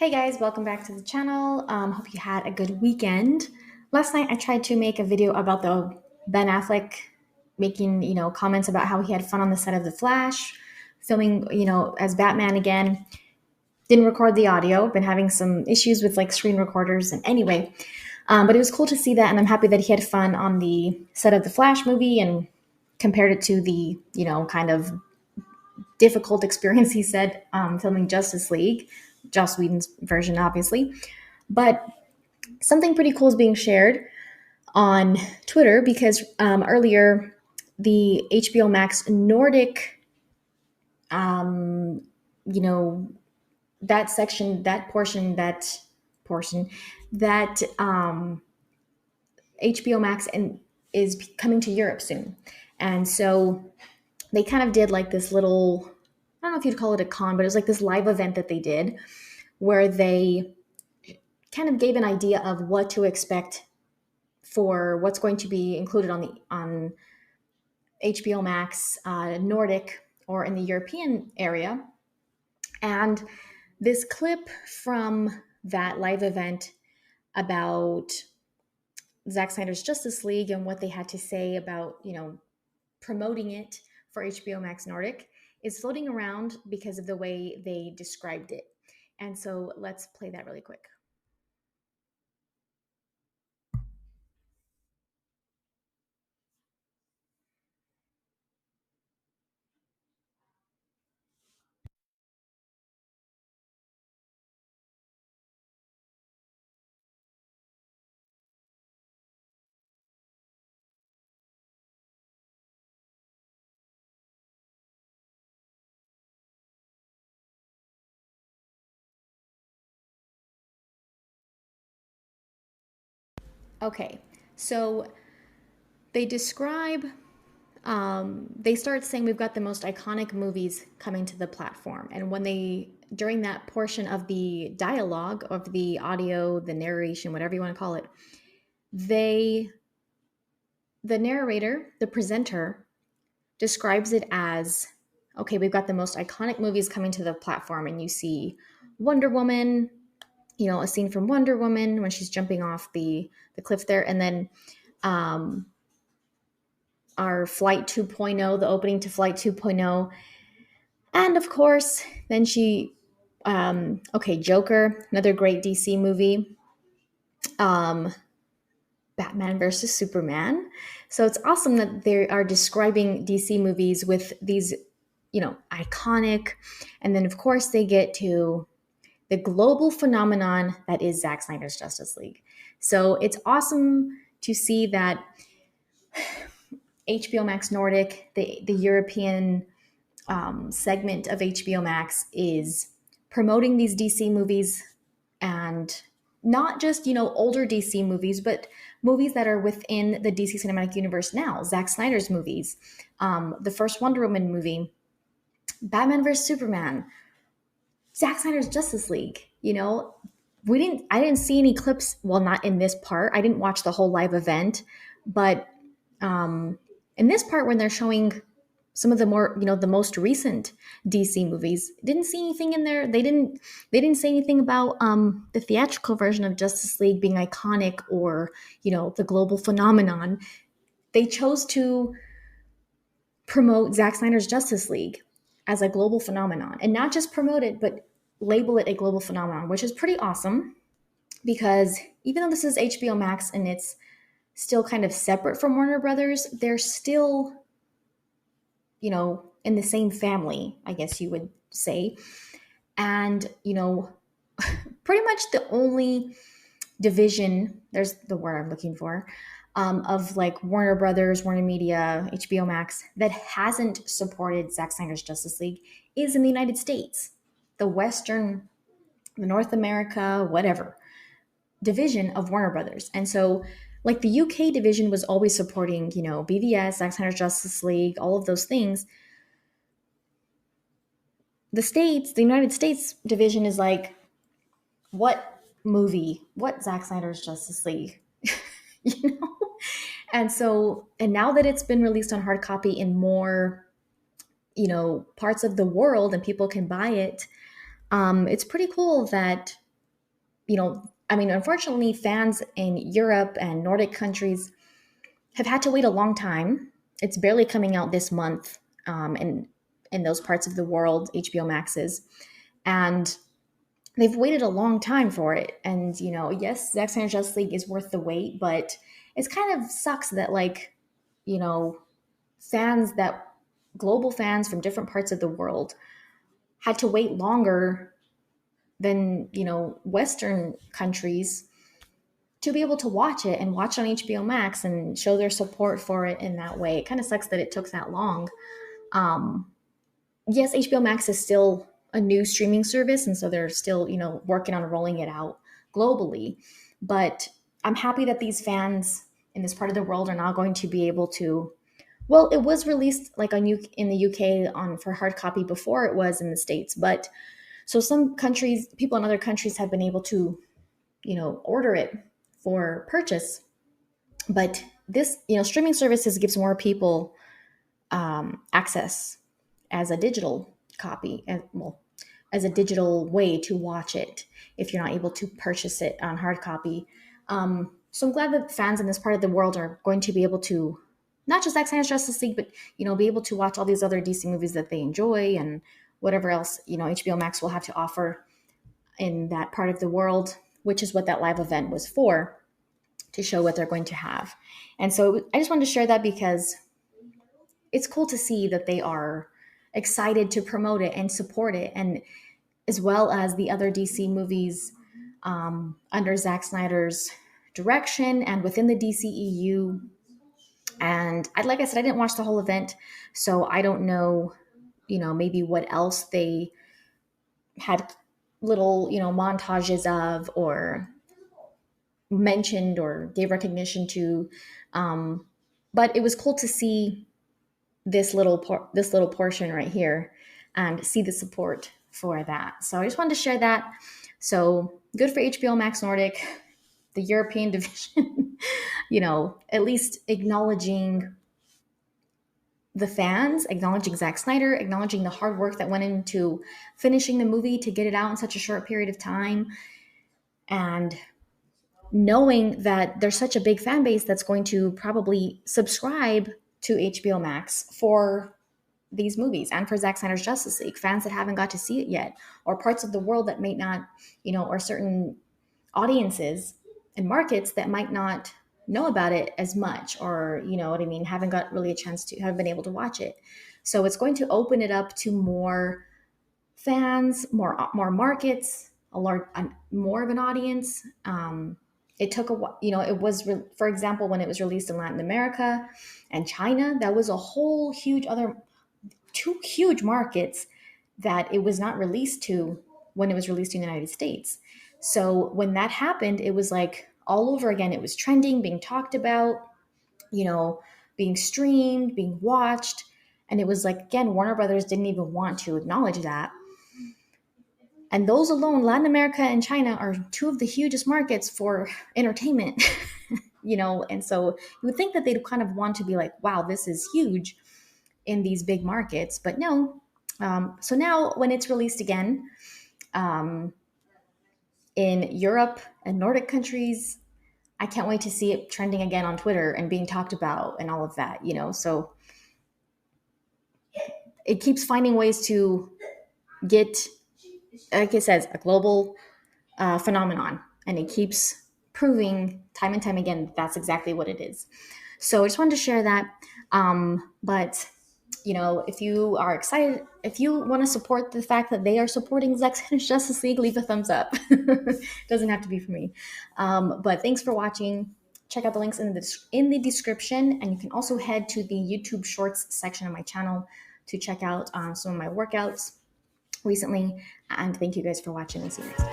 Hey guys, welcome back to the channel. Hope you had a good weekend. Last night I tried to make a video about the Ben Affleck making, comments about how he had fun on the set of The Flash, filming, as Batman again. Didn't record the audio, been having some issues with like screen recorders and anyway. But it was cool to see that and I'm happy that he had fun on the set of the Flash movie and compared it to the, kind of difficult experience he said filming Justice League, Joss Whedon's version, obviously. But something pretty cool is being shared on Twitter because earlier the HBO Max Nordic, um, you know, that section, that portion, that HBO Max and is coming to Europe soon, and so they kind of did like this little. I don't know if you'd call it a con, but it was like this live event that they did where they kind of gave an idea of what to expect for what's going to be included on HBO Max Nordic or in the European area. And this clip from that live event about Zack Snyder's Justice League and what they had to say about, promoting it for HBO Max Nordic is floating around because of the way they described it. And so let's play that really quick. Okay, so they describe they start saying we've got the most iconic movies coming to the platform. And when they, during that portion of the dialogue, of the audio, the narration, whatever you want to call it, they, the narrator, the presenter, describes it as okay, we've got the most iconic movies coming to the platform. And you see Wonder Woman, a scene from Wonder Woman when she's jumping off the cliff there. And then, our Flight 2.0, the opening to Flight 2.0. And of course, then okay, Joker, another great DC movie, um, Batman versus Superman. So it's awesome that they are describing DC movies with these, iconic. And then, of course, they get to the global phenomenon that is Zack Snyder's Justice League. So it's awesome to see that HBO Max Nordic, the European segment of HBO Max, is promoting these DC movies, and not just older DC movies, but movies that are within the DC cinematic universe now. Zack Snyder's movies, the first Wonder Woman movie, Batman vs Superman, Zack Snyder's Justice League. I didn't see any clips. Well, not in this part. I didn't watch the whole live event, but in this part when they're showing some of the more the most recent DC movies, didn't see anything in there. They didn't say anything about the theatrical version of Justice League being iconic or the global phenomenon. They chose to promote Zack Snyder's Justice League as a global phenomenon, and not just promote it but label it a global phenomenon, which is pretty awesome because even though this is HBO Max and it's still kind of separate from Warner Brothers, they're still in the same family, I guess you would say. And, pretty much the only division, there's the word I'm looking for, of like Warner Brothers, Warner Media, HBO Max, that hasn't supported Zack Snyder's Justice League is in the United States, the Western, the North America, whatever division of Warner Brothers. And so, like the UK division was always supporting, BVS, Zack Snyder's Justice League, all of those things. The United States division is like, what movie? What Zack Snyder's Justice League? you know? And now that it's been released on hard copy in more, parts of the world and people can buy it, it's pretty cool that I mean, unfortunately, fans in Europe and Nordic countries have had to wait a long time. It's barely coming out this month, in those parts of the world, HBO Maxes, and they've waited a long time for it. And yes, Zack Snyder's Justice League is worth the wait, but it's kind of sucks that you know fans that global fans from different parts of the world had to wait longer than Western countries to be able to watch it and watch on HBO Max and show their support for it in that way. It kind of sucks that it took that long. Um, yes, HBO Max is still a new streaming service, and so they're still, working on rolling it out globally. But I'm happy that these fans in this part of the world are now going to be able to. Well, it was released like in the UK on for hard copy before it was in the States, but so some countries, people in other countries have been able to, order it for purchase. But this, streaming services gives more people access as a digital copy, as a digital way to watch it if you're not able to purchase it on hard copy. So I'm glad that fans in this part of the world are going to be able to not just Zack Snyder's Justice League, but be able to watch all these other DC movies that they enjoy and whatever else HBO Max will have to offer in that part of the world, which is what that live event was for, to show what they're going to have. And so I just wanted to share that because it's cool to see that they are excited to promote it and support it, and as well as the other DC movies under Zack Snyder's direction and within the DCEU. And like I said, I didn't watch the whole event, so I don't know, maybe what else they had little, montages of or mentioned or gave recognition to. But it was cool to see this little portion right here and see the support for that. So I just wanted to share that. So good for HBO Max Nordic, the European division, at least acknowledging the fans, acknowledging Zack Snyder, acknowledging the hard work that went into finishing the movie to get it out in such a short period of time, and knowing that there's such a big fan base that's going to probably subscribe to HBO Max for these movies and for Zack Snyder's Justice League, fans that haven't got to see it yet, or parts of the world that may not, or certain audiences and markets that might not know about it as much, or what I mean, haven't got really a chance to have been able to watch it. So it's going to open it up to more fans, more markets, more of an audience. It took it was, for example, when it was released in Latin America and China, that was a whole two huge markets that it was not released to when it was released in the United States. So when that happened, it was like all over again. It was trending, being talked about, being streamed, being watched. And it was like, again, Warner Brothers didn't even want to acknowledge that. And those alone, Latin America and China, are two of the hugest markets for entertainment, and so you would think that they'd kind of want to be like, wow, this is huge in these big markets, but no. So now when it's released again in Europe and Nordic countries, I can't wait to see it trending again on Twitter and being talked about and all of that, so it keeps finding ways to get, like it says, a global phenomenon, and it keeps proving time and time again that's exactly what it is. So I just wanted to share that. But if you are excited, if you want to support the fact that they are supporting Zack's Justice League, leave a thumbs up. Doesn't have to be for me. But thanks for watching. Check out the links in the description, and you can also head to the YouTube Shorts section of my channel to check out some of my workouts recently. And thank you guys for watching, and see you next time.